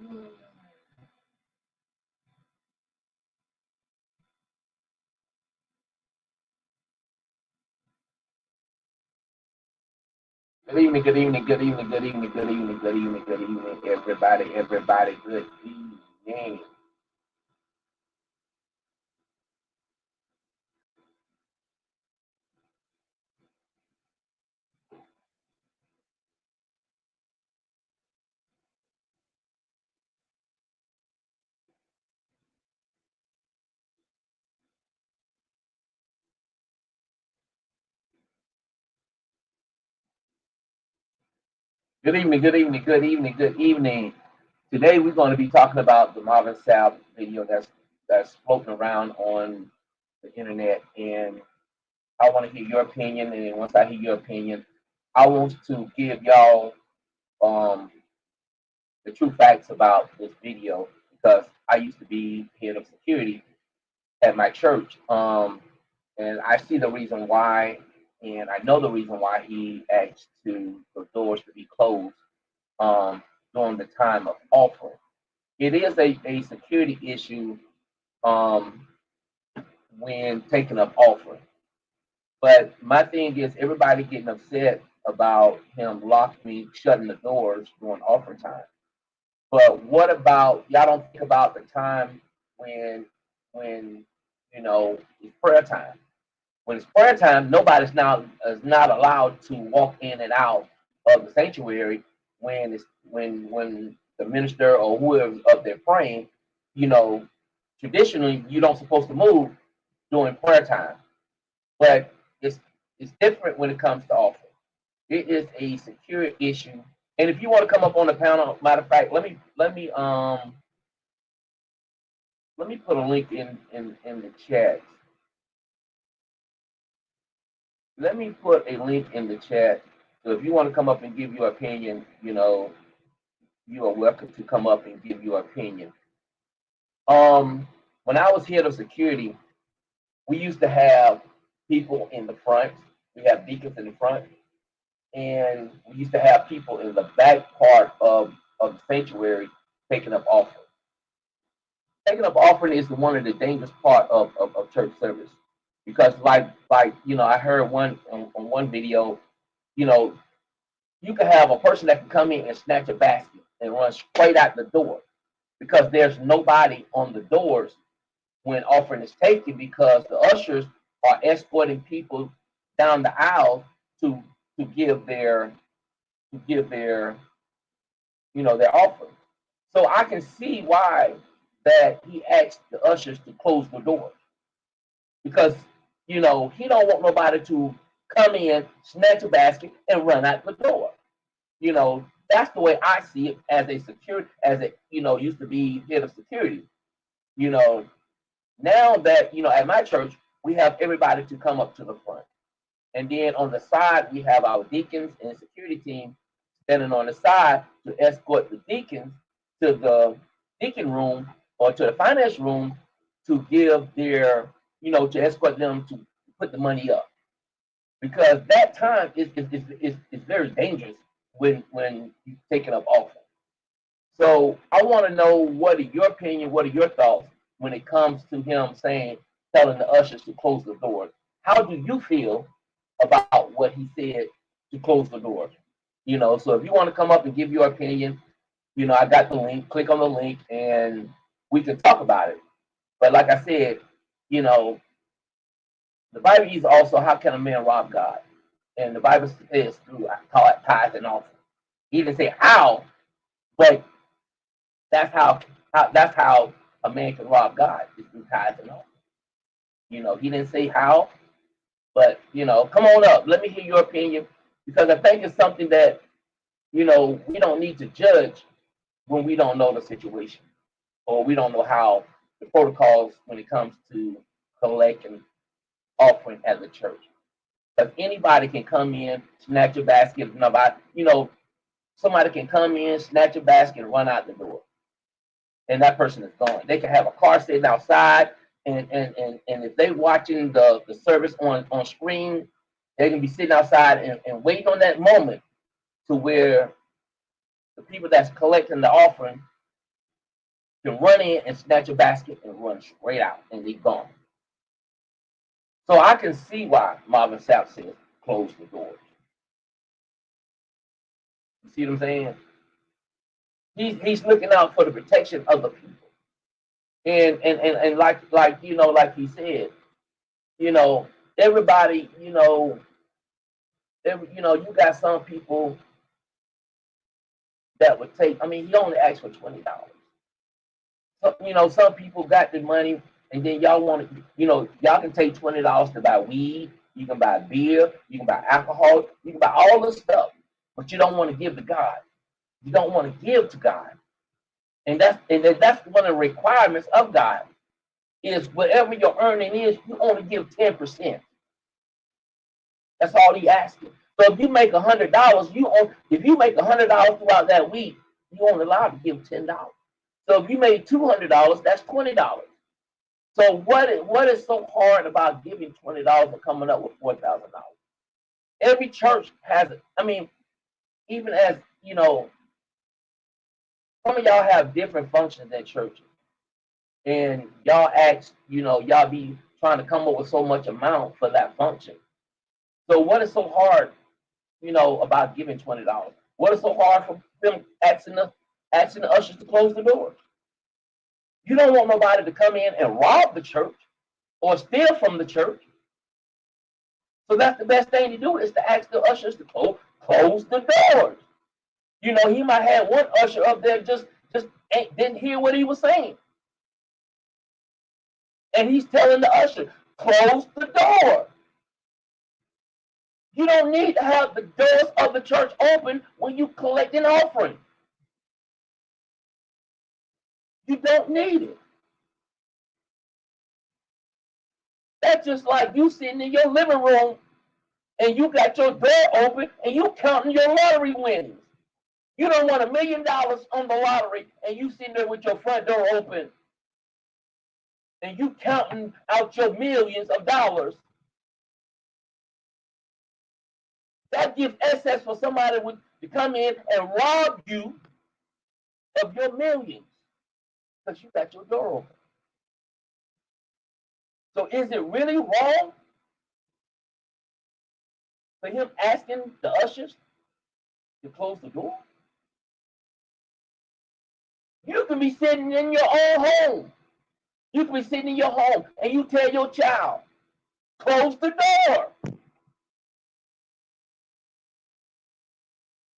Good evening, good evening, good evening, good evening, good evening, good evening, good evening, everybody, good evening. Good evening, good evening, good evening, good evening. Today we're going to be talking about the Marvin Sapp video that's floating around on the internet, and I want to hear your opinion. And once I hear your opinion, I want to give y'all um, the true facts about this video because I used to be head of security at my church, and I see the reason why, and I know the reason why he asked to the doors to be closed um, during the time of offering. It is a security issue um, when taking up offering. But my thing is, everybody getting upset about him locking, shutting the doors during offering time. But what about y'all? Don't think about the time when when it's prayer time. When it's prayer time, nobody's now is not allowed to walk in and out of the sanctuary when the minister or whoever's up there praying. You know, traditionally you don't supposed to move during prayer time, but it's different when it comes to offering. It is a security issue. And if you want to come up on the panel, matter of fact, let me put a link in the chat. Let me put a link in the chat. So if you want to come up and give your opinion, you are welcome to come up and give your opinion. When I was head of security, we used to have people in the front. We have deacons in the front, and we used to have people in the back part of the sanctuary taking up offering. Taking up offering is one of the dangerous part of church service because I heard on one video, you know, you can have a person that can come in and snatch a basket and run straight out the door because there's nobody on the doors when offering is taken because the ushers are escorting people down the aisle to to give their to give their offering. So I can see why that he asked the ushers to close the door because he don't want nobody to come in, snatch a basket, and run out the door. That's the way I see it as a security, as it used to be head of security. You know, Now that at my church we have everybody to come up to the front, and then on the side we have our deacons and security team standing on the side to escort the deacons to the deacon room or to the finance room to give their to escort them to put the money up because that time is very dangerous when you're taking up office. So I want to know what are your opinion, what are your thoughts when it comes to him telling the ushers to close the doors. How do you feel about what he said to close the doors? So if you want to come up and give your opinion, I got the link. Click on the link and we can talk about it. But like I said, you know, the Bible is also how can a man rob God? And the Bible says through tithes and offering. He didn't say how, but that's how a man can rob God is through tithes and offering. He didn't say how, but come on up. Let me hear your opinion because I think it's something that we don't need to judge when we don't know the situation or we don't know how the protocols when it comes to collecting offering at the church. Because anybody can come in, snatch a basket, somebody can come in, snatch a basket, and run out the door, and that person is gone. They can have a car sitting outside, and if they're watching the service on screen, they can be sitting outside and waiting on that moment to where the people that's collecting the offering can run in and snatch a basket and run straight out and they gone. So I can see why Marvin Sapp says close the doors. You see what I'm saying? He's looking out for the protection of the people. And like like he said, you know, everybody, you got some people that would take. I mean, he only asked for $20. So, some people got the money, and then y'all want to, y'all can take $20 to buy weed. You can buy beer. You can buy alcohol. You can buy all this stuff, but you don't want to give to God. You don't want to give to God, and that's one of the requirements of God is whatever your earning is, you only give 10%. That's all he asking. So if you make $100, if you make $100 throughout that week, you only allowed to give $10. So if you made $200, that's $20. So what is so hard about giving $20 and coming up with $4,000? Every church has it. I mean, even as some of y'all have different functions at churches, and y'all ask, y'all be trying to come up with so much amount for that function. So what is so hard, about giving $20? What is so hard for them asking the ushers to close the doors? You don't want nobody to come in and rob the church or steal from the church. So that's the best thing to do is to ask the ushers to close the doors. He might have one usher up there just didn't hear what he was saying. And he's telling the usher, close the door. You don't need to have the doors of the church open when you collect an offering. You don't need it. That's just like you sitting in your living room and you got your door open and you counting your lottery winnings. You don't want $1 million on the lottery and you sitting there with your front door open and you counting out your millions of dollars. That gives access for somebody to come in and rob you of your millions because you got your door open. So is it really wrong for him asking the ushers to close the door? You can be sitting in your own home. You can be sitting in your home and you tell your child, close the door.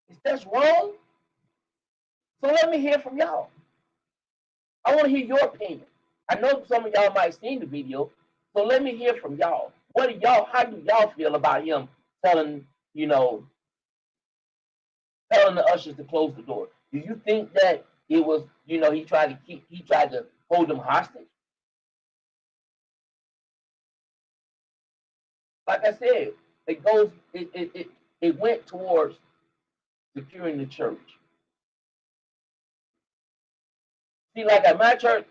Is that wrong? So let me hear from y'all. I want to hear your opinion. I know some of y'all might have seen the video, so let me hear from y'all. How do y'all feel about him telling the ushers to close the door? Do you think that it was, he tried to hold them hostage? Like I said, it went towards securing the church. See, like at my church,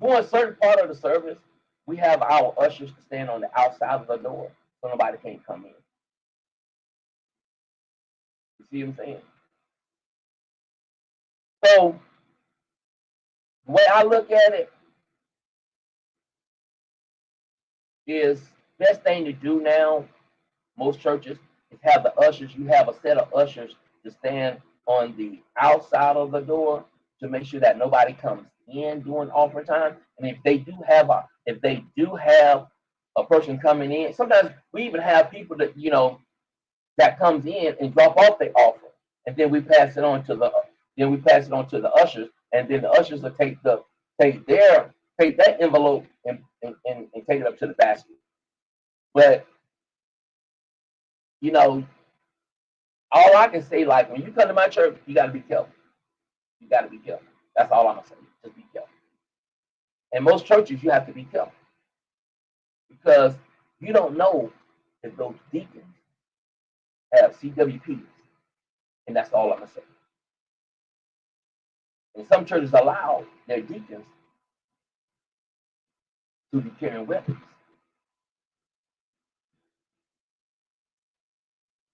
during a certain part of the service, we have our ushers to stand on the outside of the door so nobody can't come in. You see what I'm saying? So the way I look at it is best thing to do now, most churches, is have the ushers, you have a set of ushers to stand on the outside of the door to make sure that nobody comes in during offering time. And if they do have a person coming in, sometimes we even have people that that comes in and drop off their offering, and then we pass it on to the ushers, and then the ushers will take that envelope and take it up to the basket. But all I can say, like, when you come to my church, you got to be careful. You got to be careful. That's all I'm gonna say. Just be careful. And most churches, you have to be careful because you don't know if those deacons have CWPs, and that's all I'm gonna say. And some churches allow their deacons to be carrying weapons.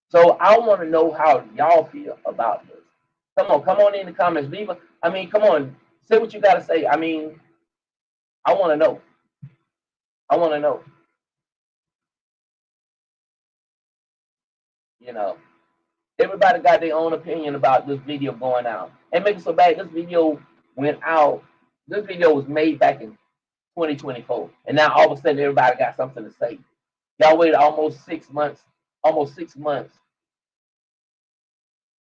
So I want to know how y'all feel about this. Come on in the comments. Come on. Say what you got to say. I mean, I want to know. I want to know. You know, everybody got their own opinion about this video going out. And make it so bad. This video went out. This video was made back in 2024, and now all of a sudden everybody got something to say. Y'all waited almost 6 months, almost 6 months,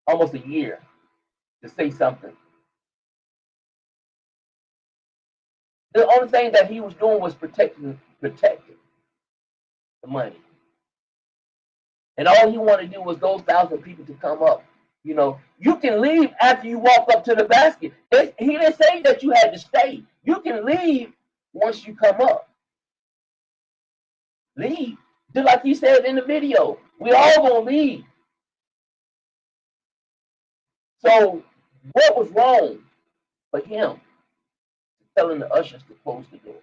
almost a year to say something. The only thing that he was doing was protecting the money. And all he wanted to do was those 1,000 people to come up. You know, you can leave after you walk up to the basket. He didn't say that you had to stay. You can leave once you come up. Leave. Just like he said in the video. We all gonna leave. So what was wrong for him telling the ushers to close the door?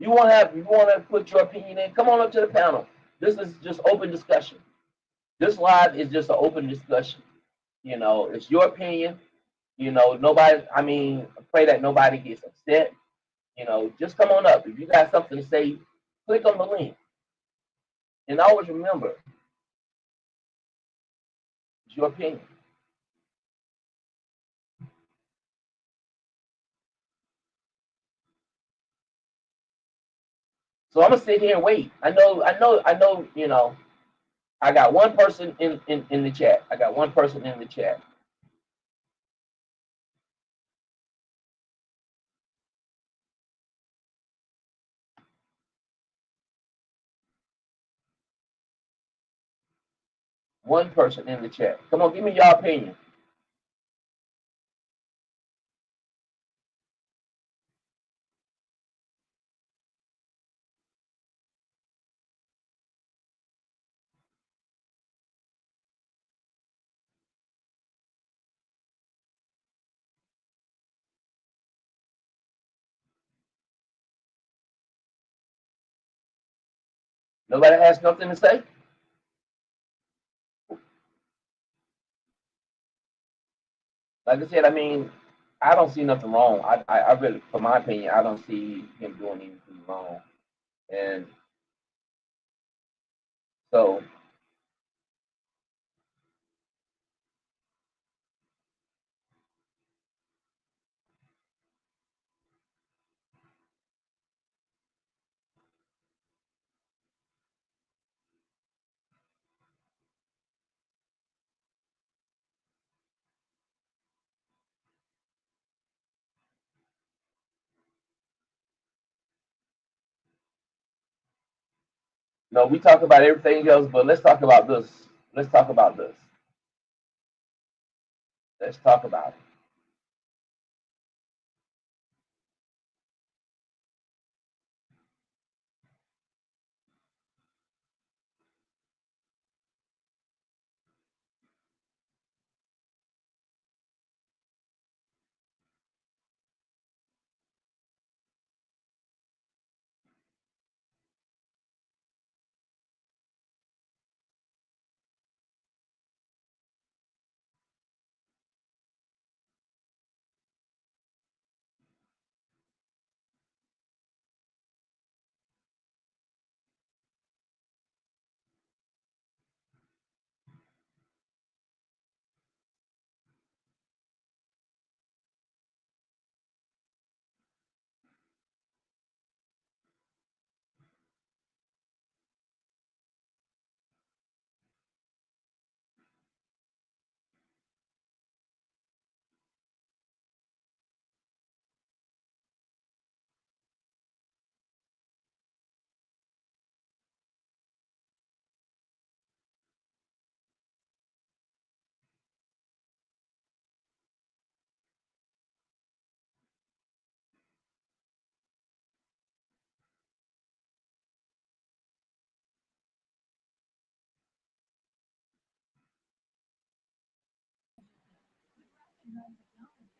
You wanna put your opinion in? Come on up to the panel. This is just open discussion. This live is just an open discussion. You know, it's your opinion. You know, nobody. I mean, I pray that nobody gets upset. You know, just come on up. If you got something to say, click on the link. And always remember, it's your opinion. So I'm gonna sit here and wait. I know. You know, I got one person in the chat. I got one person in the chat. One person in the chat. Come on, give me your opinion. Nobody has nothing to say. Like I said, I mean, I don't see nothing wrong. I really, for my opinion, I don't see him doing anything wrong. And so, no, we talk about everything else, but let's talk about this. Let's talk about this. Let's talk about it.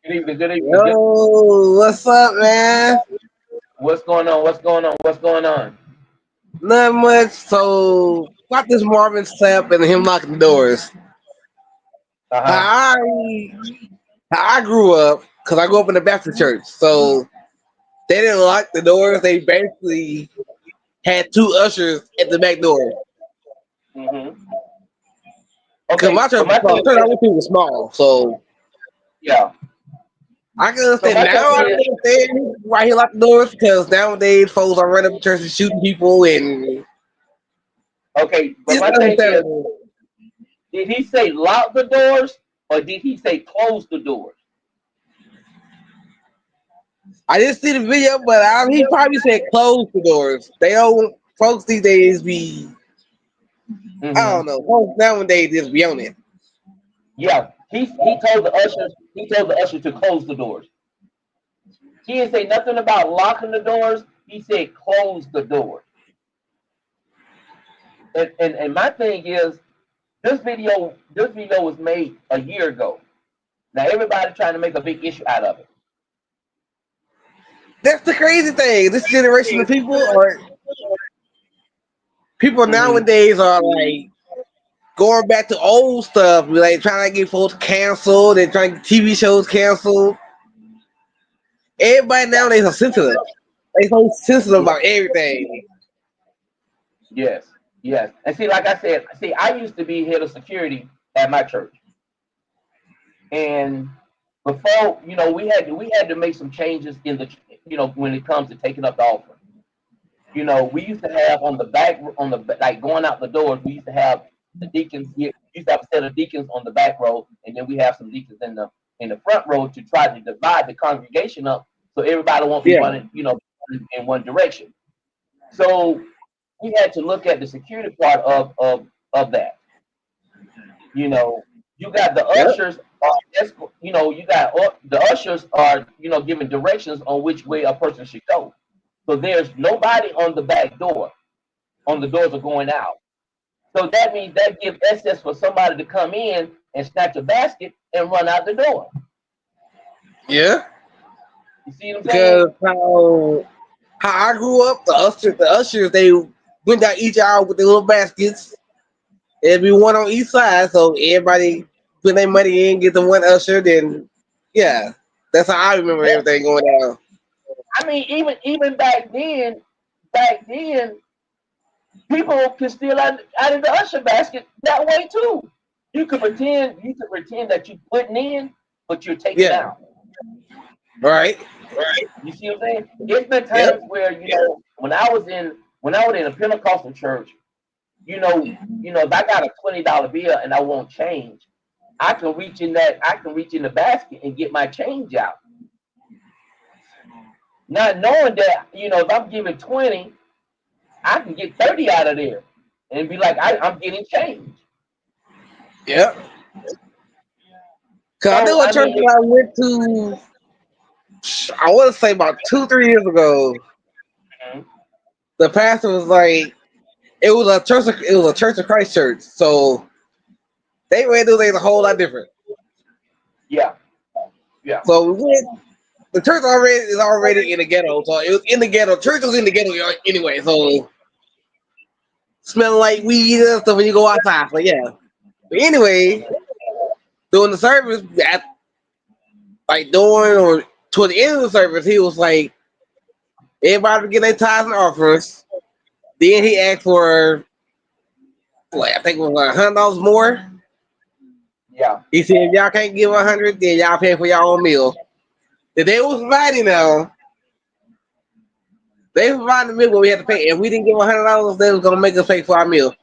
Good evening. Good evening. Good. Yo, what's up, man? What's going on? What's going on? What's going on? Not much. So, got this Marvin Sapp and him locking doors. Uh huh. I how I grew up, because I grew up in the Baptist church, so they didn't lock the doors. They basically had two ushers at the back door. Hmm. Because Okay, my church but was my small. thing The church I is, went to was small, so yeah. I can So understand my now. thing I is, can understand why he locked the doors because nowadays folks are running up churches shooting people, and okay, but it's my thing is, understandable. did he say lock the doors or did he say close the doors? I didn't see the video, but he probably said close the doors. They don't. Folks these days be. I Hmm. don't know. Folks nowadays just be on it. Yeah, he told the usher to close the doors. He didn't say nothing about locking the doors. He said close the doors. And my thing is, this video was made a year ago. Now everybody trying to make a big issue out of it. That's the crazy thing. This generation of people Hmm. nowadays are like going back to old stuff, like trying to get folks canceled. They're trying to get TV shows canceled. Everybody Yeah. nowadays are sensitive. They so sensitive Yeah. about everything. Yes. Yes. And see, like I said, see, I used to be head of security at my church, and before, we had to make some changes in when it comes to taking up the offering. We used to have like going out the doors. We used to have the deacons. We used to have a set of deacons on the back row, and then we have some deacons in the front row to try to divide the congregation up so everybody won't be Yeah. running, in one direction. So we had to look at the security part of that. You know, you got the Yep. ushers. The ushers are giving directions on which way a person should go. So there's nobody on the back door. On the doors are going out. So that means that gives access for somebody to come in and snatch a basket and run out the door. Yeah. You see what I'm saying? Because how I grew up, the ushers they went down each aisle with their little baskets. There'd be one on each side, so everybody put their money in, get the one usher. Then yeah, that's how I remember Yeah. everything going down. I mean, even back then, people can steal out of the usher basket that way too. You could pretend that you're putting in, but you're taking Yeah. out. Right. You see what I'm saying? It's been Yep. times where when I was in a Pentecostal church, if I got a $20 bill and I want change, I can reach in the basket and get my change out. Not knowing that, if I'm giving 20, I can get 30 out of there and be like, I'm getting change. Yep. Cause I So know a I church mean, that I went to. I want to say about 2, 3 years ago. mhm, The pastor was like, it was a church. It was a Church of Christ church. So they were doing things a whole lot different. yeah, yeah, So we went. The church already in the ghetto. So it was in the ghetto. Church was in the ghetto anyway. So smelling like weed and stuff when you go outside. So yeah. But anyway, mhm, during the service, during or toward the end of the service, he was like, everybody get their tithes and offerings. Then he asked for, like, I think it was $100 more. yeah. He said, if y'all can't give 100, then y'all pay for y'all own meal. If they was providing now, they provided the meal, but we had to pay. If we didn't give $100, they was gonna make us pay for our meal.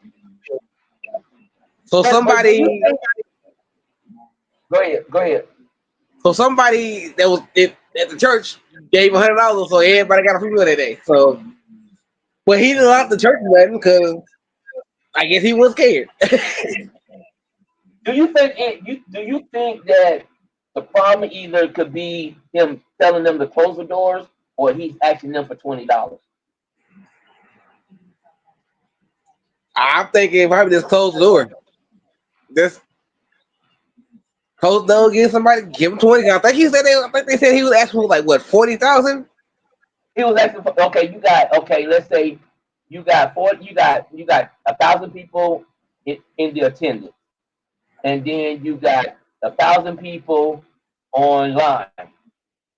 So But do you somebody, think? Go ahead, go ahead. so somebody that was at the church gave $100, so everybody got a free meal that day. So, but he didn't lock the church nothing because I guess he was scared. Do you think that the problem either could be him telling them to close the doors, or he's asking them for $20? I'm thinking probably just close the door. Just close the door, give somebody, give him 20. I think they said he was asking for like what 40,000. He was asking for, okay. Let's say you got 1,000 people in the attendance, and then you got 1,000 people online.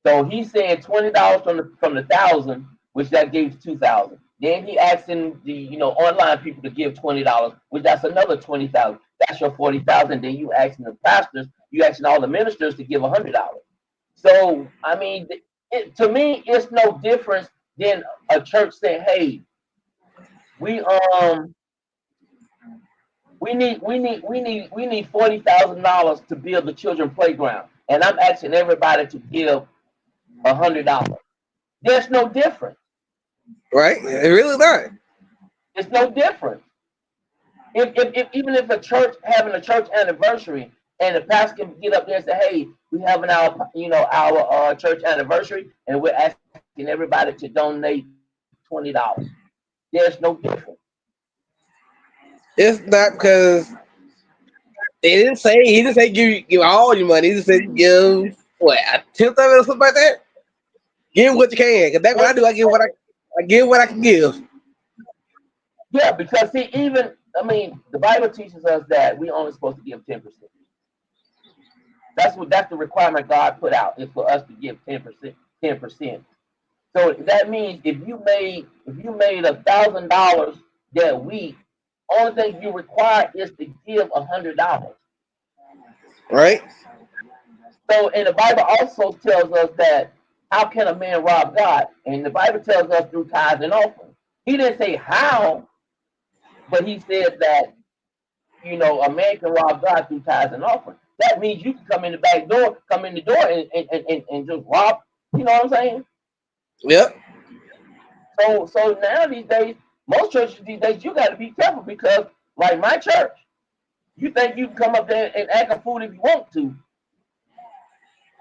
So he said $20 from the 1,000, which that gave 2,000. Then he asking the online people to give $20, which that's another 20,000. That's your 40,000. Then you asking the pastors, you asking all the ministers to give $100. So I mean, to me, it's no difference than a church saying, "Hey, we we need $40,000 to build the children playground," and I'm asking everybody to give $100. There's no difference. Right? It really not. It's no difference. If even if a church having a church anniversary and the pastor can get up there and say, "Hey, we having our church anniversary and we're asking everybody to donate $20." There's no difference. It's not because he didn't say give all your money. He just said give what a tenth of it or something like that. Give what you can. Cause that's what I do. I give what I can give. Yeah, because see, even I mean, the Bible teaches us that we only supposed to give 10%. That's the requirement God put out is for us to give 10%. 10%. So that means if you made $1,000 that week, only thing you require is to give $100. Right? So, and the Bible also tells us that how can a man rob God? And the Bible tells us through tithes and offerings. He didn't say how, but he said that a man can rob God through tithes and offerings. That means you can come in the back door, come in the door, and just rob. You know what I'm saying? Yep. So now these days, most churches these days, you got to be careful because, like my church, you think you can come up there and act a fool if you want to,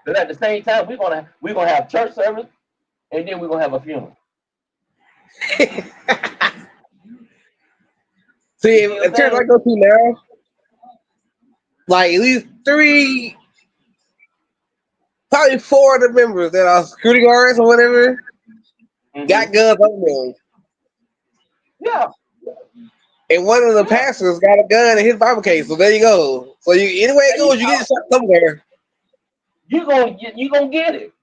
but at the same time, we're gonna have church service and then we're gonna have a funeral. You See, see what the I'm church I saying? go to now, like at least three, probably four of the members that are security guards or whatever Hmm. got guns on them. Yeah, And one of the yeah. pastors got a gun in his Bible case. So there you go. So anyway it There you goes, you get go. shot somewhere. You gonna get it.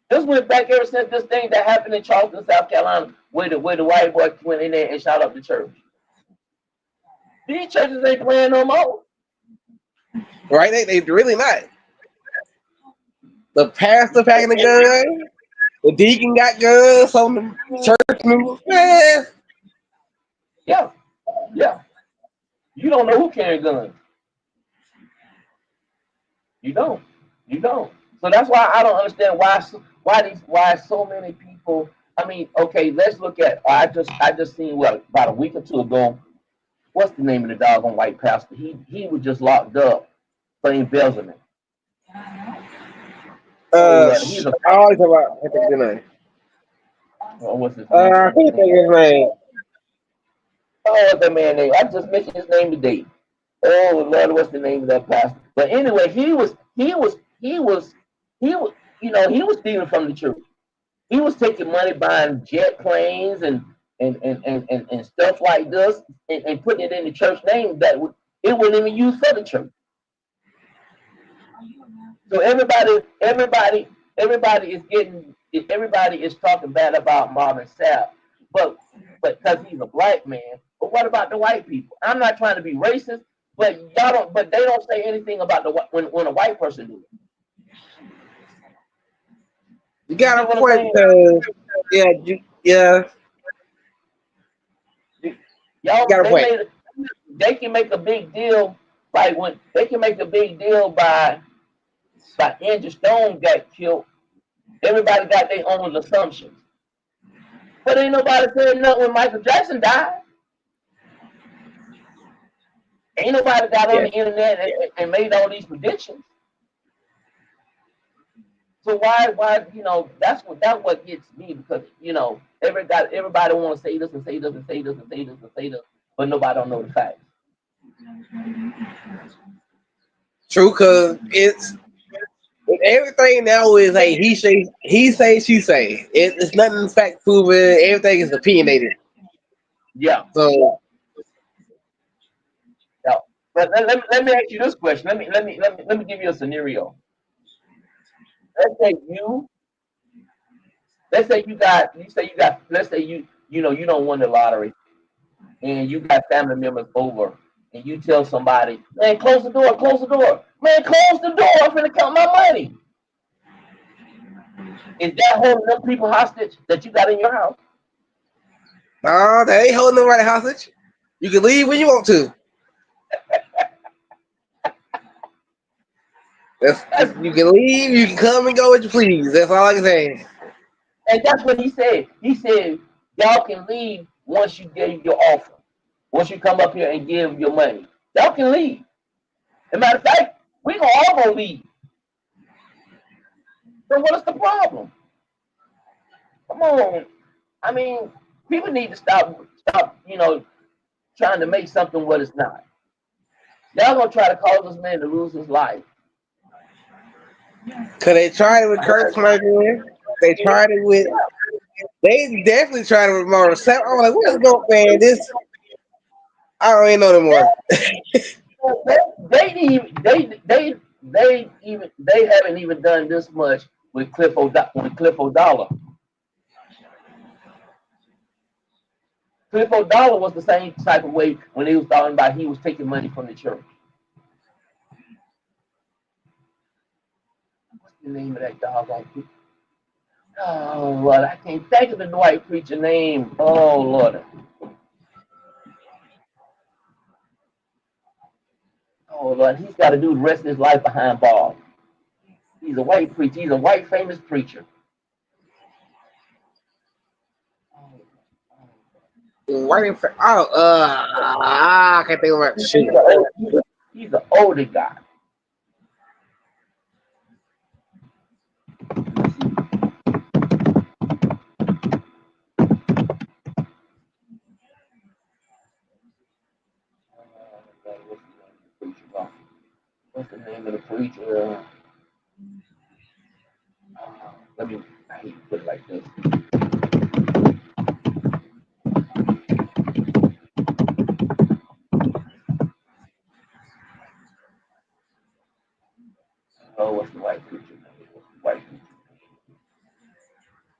This went back ever since this thing that happened in Charleston, South Carolina, where the white boy went in there and shot up the church. These churches ain't playing no more. Right? They really not. The pastor packing a gun, the deacon got guns on the church members. Man, Yeah, yeah. You don't know who carrying guns. You don't. You don't. So that's why I don't understand why so many people. I mean, okay, let's look at. I just seen about a week or two ago. What's the name of the doggone white pastor? He was just locked up for embezzlement. Oh Lord, he's a I always talk about I think his name. what's his name? I What's his can't think name? of his name. Oh, what's that man name? I just mentioned his name today. Oh Lord, what's the name of that pastor? But anyway, he was he was stealing from the church. He was taking money buying jet planes and stuff like this and putting it in the church name it wasn't even used for the church. So everybody is talking bad about Marvin Sapp, but because he's a black man. But what about the white people? I'm not trying to be racist, but y'all don't. But they don't say anything about when a white person do it. You You get got a what I'm point saying? because yeah, you Y'all, got a point. they can make a big deal like when they can make a big deal by Andrew Stone got killed. Everybody got their own assumptions, but ain't nobody said nothing when Michael Jackson died. Ain't nobody got on Yeah. the internet and made all these predictions. So why that's what gets me because everybody want to say this and say this and say this and say this and say this, but nobody don't know the facts. True, cause everything now is like he say, she say. It's nothing fact proven. Everything is opinionated. Yeah, So yeah. let me ask you this question. Let me give you a scenario. Let's say you let's say you got let's say you know you don't win the lottery and you got family members over and you tell somebody, man, close the door. Man, close the door, I'm finna count my money. Is that holding them people hostage that you got in your house? No, they ain't holding nobody hostage. You can leave when you want to. That's, That's you can leave. You can come and go as you please. That's all I can say. and that's what he said. He said y'all can leave once you give your offer. Once you come up here and give your money. Y'all can leave. As a matter of fact, we gonna all gonna leave. So what is the problem? Come on. I mean, people need to stop, trying to make something what it's not. Y'all gonna try to cause this man to lose his life. Cause they tried it with Kurt Snyder. They tried it with. They definitely tried it with Marvin Sapp. I'm like, where's going, man? This I don't even know no more. They even they haven't even done this much with Cliff O'Dollar. Cliff O'Dollar was the same type of way when he was talking about he was taking money from the church. What's the name of that dog? Oh Lord, I can't think of the white preacher name. Oh Lord. Oh Lord, he's got to do the rest of his life behind bars. He's a white preacher. He's a white famous preacher. Waiting for I can't think of it. He's, Shoot. he's an older guy. What's the name of the preacher? Let me. I hate to put it like this. Oh, what's the white preacher name? What's the white preacher?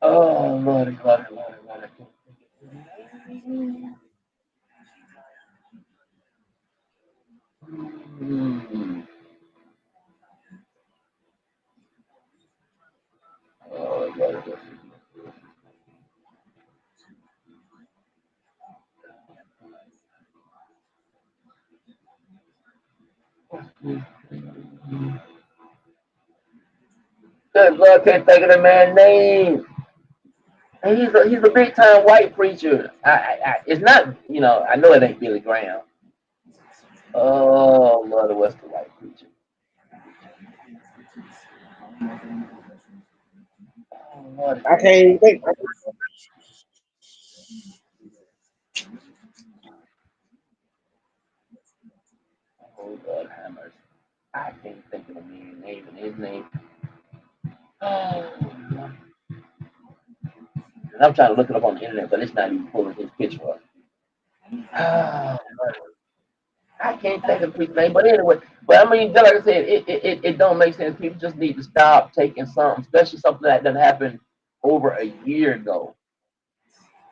Oh Lordy, Lordy, Lordy, Lordy. I can't think of his name. Hmm. Oh Lordy, Lordy. Good Lord, can't think of the man's name. And he's a big time white preacher. It's not I know it ain't Billy Graham. Oh Lord, what's the white preacher? Oh Lord, I can't think. oh Lord, have mercy. I can't think of the man's name and his name. Oh, Lord. And I'm trying to look it up on the internet, but it's not even pulling his picture up. Oh, I can't think of the preacher's name, but anyway. But I mean, just like I said, it don't make sense. People just need to stop taking something, especially something that happened over a year ago.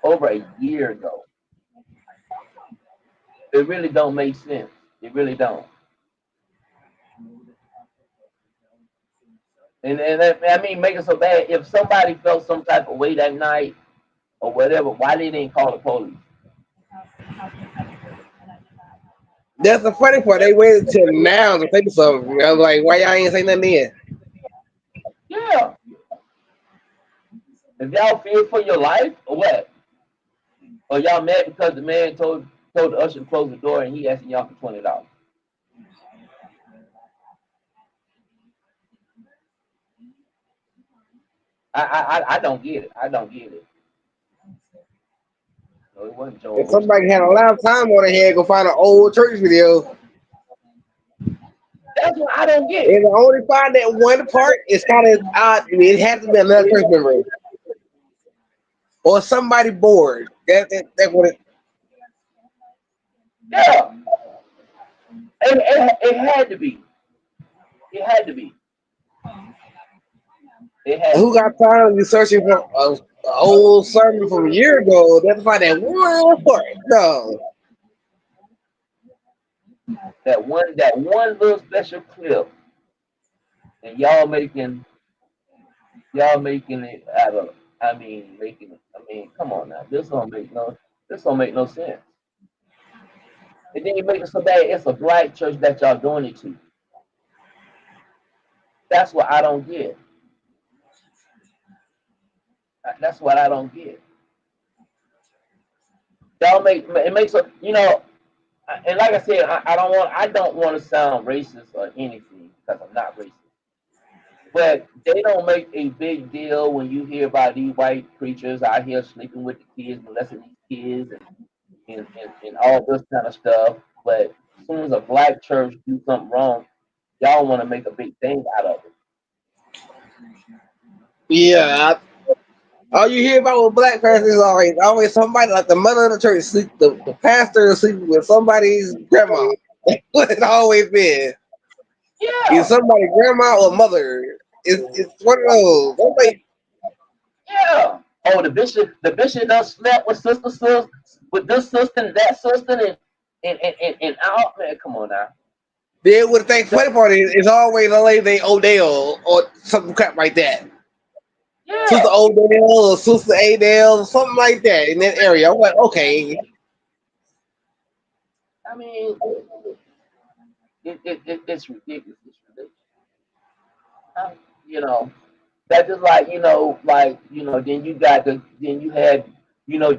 Over a year ago. It really don't make sense. It really don't. And I mean, make it so bad. If somebody felt some type of way that night or whatever, why they didn't call the police? That's the funny part. They waited till now to say something. I was like, why y'all ain't say nothing then? Yeah. If y'all fear for your life or what? Or y'all mad because the man told the usher to close the door and he asking y'all for $20? I don't get it. I don't get it. No, it wasn't Joel If Osteen. somebody had a lot of time on their head, go find an old church video. That's what I don't get. And the only find that one part is kind of odd. I mean, it has to be another church member or somebody bored. That's what it. Yeah. It had to be. It had to be. It had to Who be. got time to be searching for a old sermon from a year ago? That's why that one part. No. That one little special clip, and y'all making it out of. I mean, making it. I mean, come on now. This don't make no sense. And then you make it so bad. It's a black church that y'all doing it to. That's what I don't get. That's what I don't get. Y'all make it makes a and like I said, I don't want to sound racist or anything because I'm not racist. But they don't make a big deal when you hear about these white preachers out here sleeping with the kids, molesting these kids, and all this kind of stuff. But as soon as a black church do something wrong, y'all want to make a big thing out of it. Yeah. All you hear about with black pastors is always somebody like the mother of the church sleep the pastor is sleeping with somebody's grandma. What it's always been. Either Yeah, somebody's grandma or mother. It's one of those. Nobody, yeah. Oh, the bishop done slept with with this sister and that sister and out man. Come on now. then what the thing The- funny part is it's always a lady named Odell or something crap like that. Sister yeah. Odell or Sister Adele, something like that in that area. I'm like, okay. I mean, it's ridiculous. It's ridiculous. Uh, You know, that's just like then you got then you had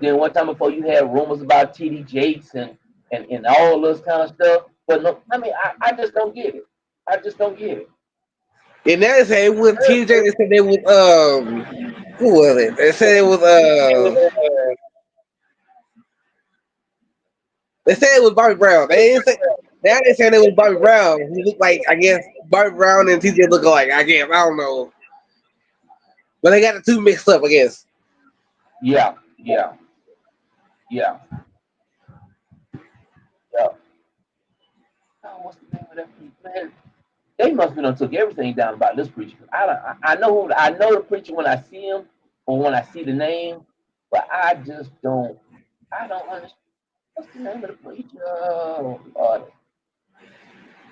then one time before you had rumors about TD Jakes and all this kind of stuff. But no, I mean I just don't get it. I just don't get it. And now they say it was TJ. They said they was who was it? They said it was Bobby Brown. They didn't say now they saying it was Bobby Brown. He looked like I guess Bobby Brown and TJ look alike. I guess I don't know, but they got the two mixed up. I guess. Yeah, yeah, yeah, yeah. Oh, what's the name of that preacher? Man, they must have done took everything down about this preacher. I know the preacher when I see him or when I see the name, but I just don't. I don't understand. What's the name of the preacher? Oh, Lord.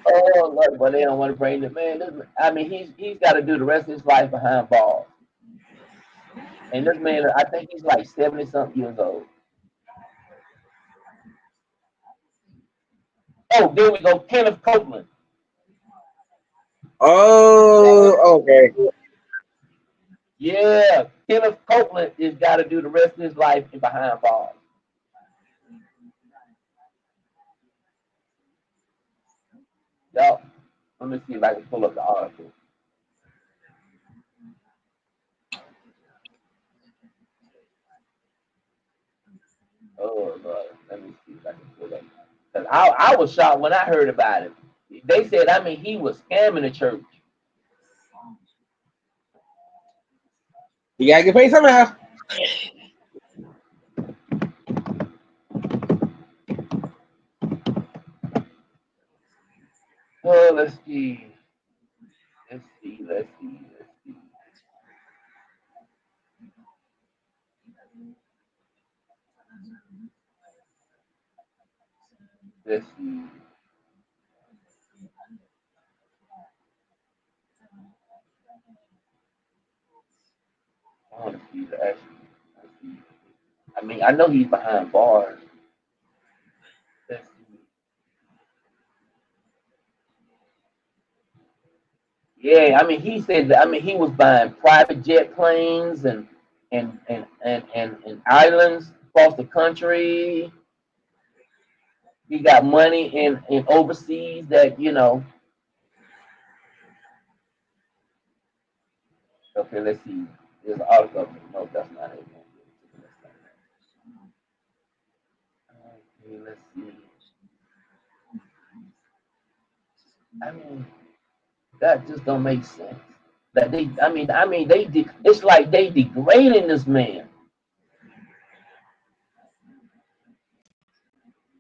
Oh, Lord, but they don't want to bring the man. I mean, he's got to do the rest of his life behind bars. And this man, I think he's like 70 something years old. Oh, there we go. Kenneth Copeland. Oh, okay. Yeah, Kenneth Copeland has got to do the rest of his life behind bars. Yup. Let me see if I can pull up the article. Oh, Lord. Let me see if I can pull up. 'Cause I was shocked when I heard about it. They said, I mean, he was scamming the church. You gotta get paid somehow. Oh, let's see. Let's see. Let's see. Let's see. Let's see. I want to see the actual. Let's see. I mean, I know he's behind bars. Let's see. Yeah, I mean, he said that. I mean, he was buying private jet planes and islands across the country. He got money in overseas that Okay, let's see. There's an article. No, that's not it. Okay, let's see. I mean, that just don't make sense. That it's like they degrading this man.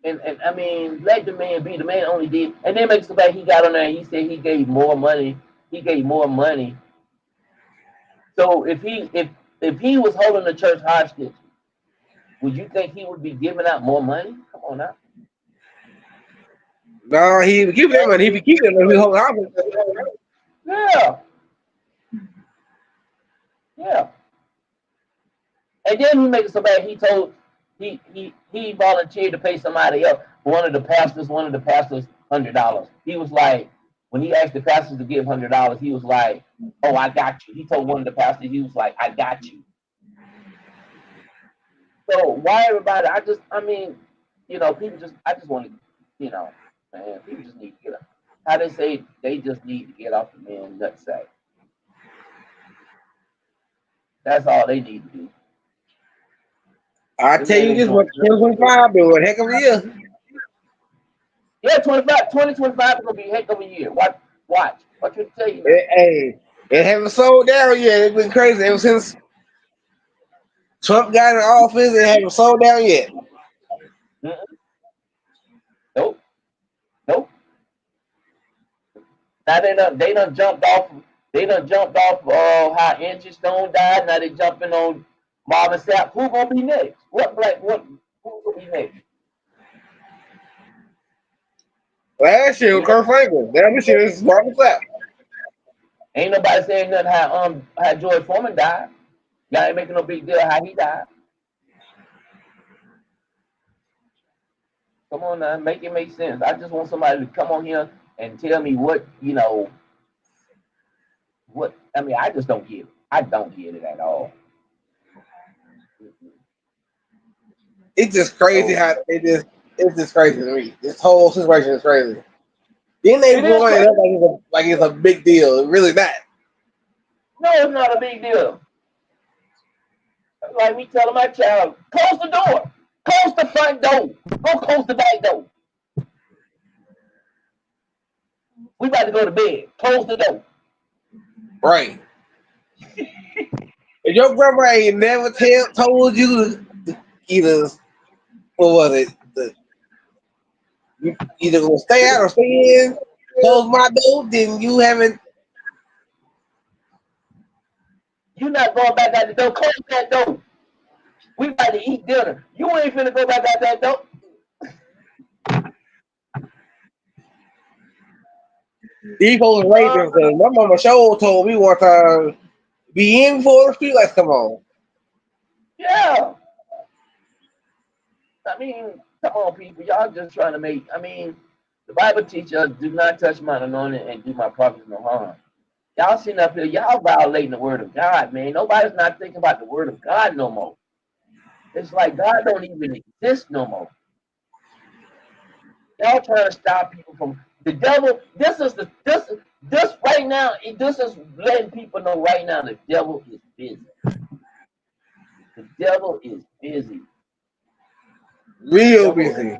and I mean, let the man be. The man only did, and then makes the fact he got on there. And he said he gave more money. He gave more money. So if he was holding the church hostage, would you think he would be giving out more money? Come on now. No, he be keeping that money. He be keeping that money. He hold on. Yeah, yeah. And then he makes it so bad. He told he volunteered to pay somebody else. One of the pastors, $100. He was like, when he asked the pastors to give $100, he was like, "Oh, I got you." He told one of the pastors, he was like, "I got you." So why everybody? I mean, people just, I just want to, man, people just need to get up. How they say they just need to get off the man nutsack. That's all they need to do. I The tell man you is this, doing what 2025 been a heck of a year. Yeah, 2025 is gonna be a heck of a year. Watch. What you tell you now. Hey, it haven't slowed down yet. It's been crazy ever since Trump got in office. It haven't slowed down yet. Mm-mm. Nope, nope. Now they done jumped off. They done jumped off. How Angie Stone died. Now they jumping on Marvin Sapp. Who gonna be next? What? Who gonna be next? Last year You was know, Kurt Franklin. Now this year is Marvin Sapp. ain't nobody saying nothing how George Foreman died. Y'all ain't making no big deal how he died. Come on now, make it make sense. I just want somebody to come on here and tell me what. I mean, I just don't get it. I don't get it at all. It's just crazy So how it just. It's just crazy to me. This whole situation is crazy. Then they it is blowing it crazy. up like it's a big deal. It's really not. No, it's not a big deal. Like we telling my child, close the door, close the front door, go close the back door. We about to go to bed. Close the door. Right. If your grandma ain't never told you to either, what was it? You either gonna stay out or stay in, close my door, then you haven't. You not going back out the door. Close that door. We about to eat dinner. You ain't finna go back out that door. These folks raised Uh, themselves. My mama sure told me one time, be in before the street lights come on. yeah. I mean, come on, people. Y'all just trying to make. I mean, the Bible teaches us, do not touch my anointing and do my prophets no harm. Y'all sitting up here, y'all violating the word of God, man. Nobody's not thinking about the word of God no more. It's like God don't even exist no more. Y'all trying to stop people from the devil. This right now. This is letting people know right now the devil is busy. The devil is busy. Real Devil is busy.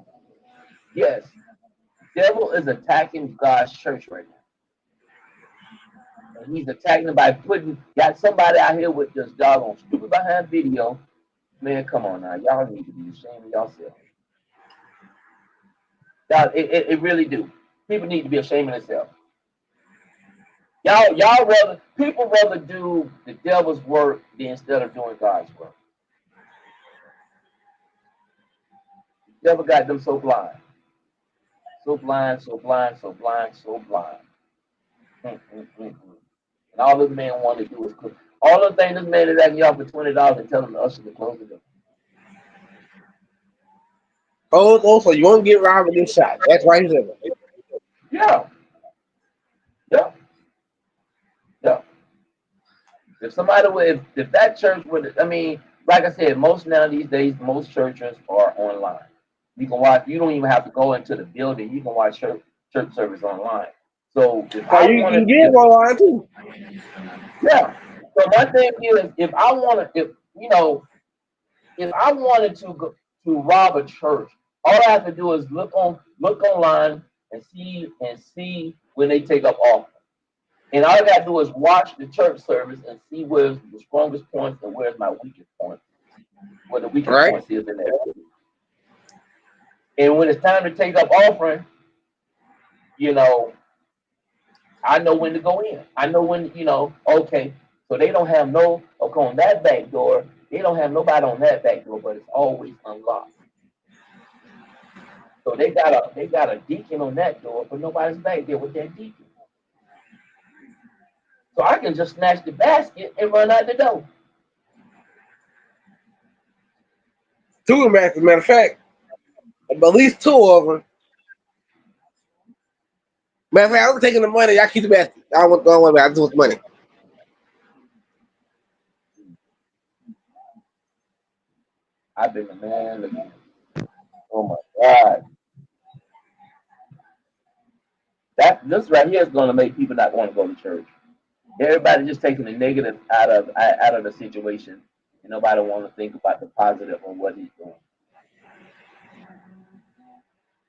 yes. Devil is attacking God's church right now. And he's attacking them by got somebody out here with this doggone stupid behind video. Man, come on now. Y'all need to be ashamed of yourself. It really do. People need to be ashamed of themselves. Y'all rather people rather do the devil's work than instead of doing God's work. The devil got them so blind, so blind, so blind, so blind, so blind. Mm. And all this man wanted to do is cook. All the things this man is asking y'all for $20 and tell him to usher to close the door. Also, you won't get robbed with this shot. That's why he's in it. Yeah, yeah, yeah. If somebody would, if that church would, I mean, like I said, most now these days, most churches are online. You can watch. You don't even have to go into the building. You can watch church service online. So if So I you can wanted, get if him online too. yeah. So my thing is, if I wanted, if I wanted to go to rob a church, all I have to do is look online and see when they take up offering. And all I got to do is watch the church service and see where's the strongest points and where's my weakest point. Where the weakest Right? points is in there. And when it's time to take up offering, you know, I know when to go in. I know when, okay. So they don't have no, okay, on that back door, they don't have nobody on that back door, but it's always unlocked. So they got a deacon on that door, but nobody's back there with that deacon. So I can just snatch the basket and run out the door. Two of them, as a matter of fact, at least two of them. Matter of fact, I'm taking the money. I keep the basket. I don't want to do with the money. I've been the man. Oh my God. This right here is gonna make people not want to go to church. Everybody just taking the negative out of the situation, and nobody want to think about the positive on what he's doing.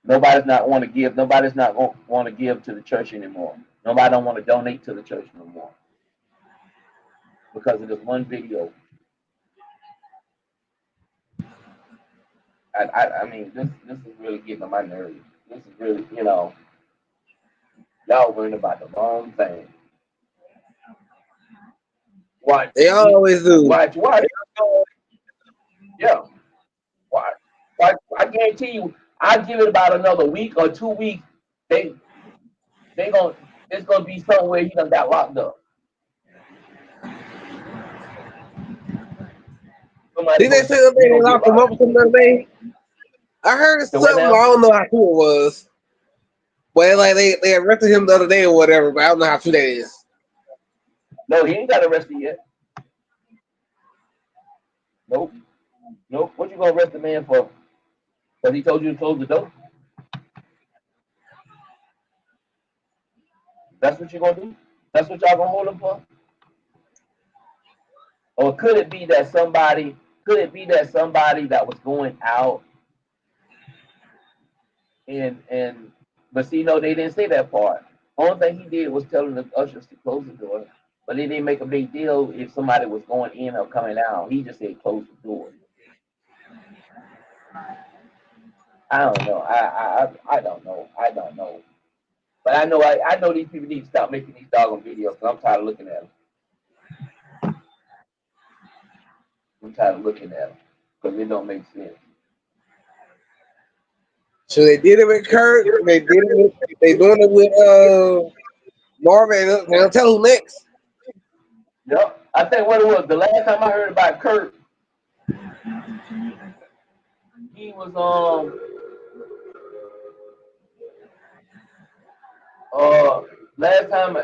Nobody's not want to give. Nobody's not want to give to the church anymore. Nobody don't want to donate to the church no more because of this one video. I mean, this is really getting on my nerves. This is really, y'all worrying about the wrong thing. Watch, They always do. watch. Yeah, watch. I guarantee you, I give it about another week or 2 weeks. They they gonna it's gonna be somewhere he done got locked up. Somebody Did they gonna say that he they gonna get locked him locked. up or something the other day? I heard So what something. I now? don't know how true it was. But like they arrested him the other day or whatever. But I don't know how true that is. No, he ain't got arrested yet. Nope, nope. What you gonna arrest the man for? Because he told you to close the door. That's what you gonna do. That's what y'all gonna hold him for. Or could it be that somebody? Could it be that somebody that was going out and but see, no, they didn't say that part. Only thing he did was telling the ushers to close the door, but they didn't make a big deal if somebody was going in or coming out. He just said close the door. I don't know. I don't know. I don't know. But I know these people need to stop making these doggone videos. 'Cause I'm tired of looking at them. I'm tired of looking at them because it don't make sense. So they did it with Kurt. They doing it with Marvin. They'll tell who next. Yep. I think what it was the last time I heard about Kurt, he was uh last time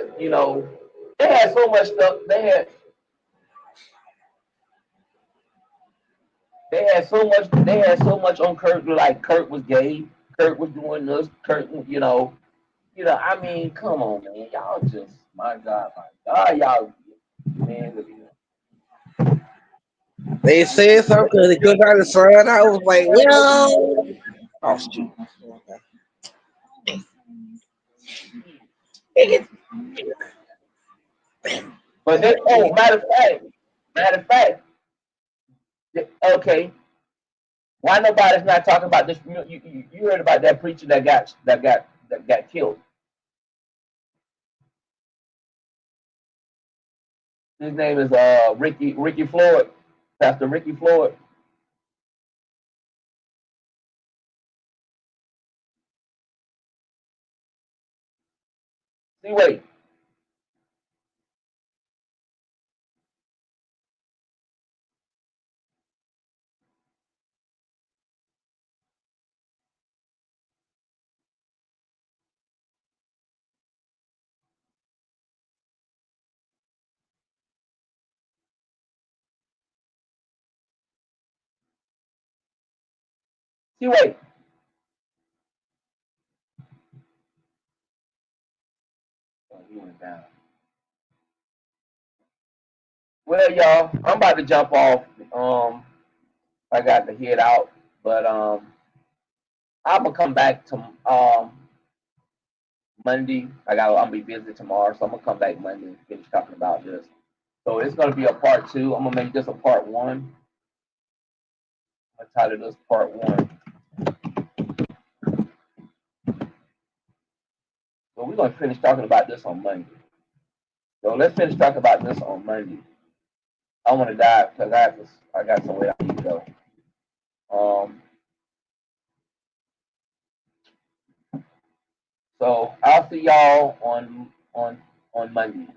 they had so much stuff. They had so much on Kurt. Like Kurt was gay. Kurt was doing this. Kurt, I mean, come on, man. Y'all just, my God, y'all, man. They said something because they couldn't find the son. I was like, well, oh shoot. But then, matter of fact, okay. Why nobody's not talking about this? You heard about that preacher that got killed. His name is Ricky Floyd, Pastor Ricky Floyd. See, wait, see, wait. Oh, he went down. Well, y'all, I'm about to jump off. I got to head out, but I'm gonna come back to Monday. I'm gonna be busy tomorrow, so I'm gonna come back Monday and finish talking about this. So it's gonna be a part two. I'm gonna make this a part one. I'm gonna title this part one. But we're gonna finish talking about this on Monday. So let's finish talking about this on Monday. I want to die because I got somewhere I need to go. Um, so I'll see y'all on Monday.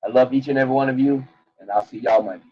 I love each and every one of you, and I'll see y'all Monday.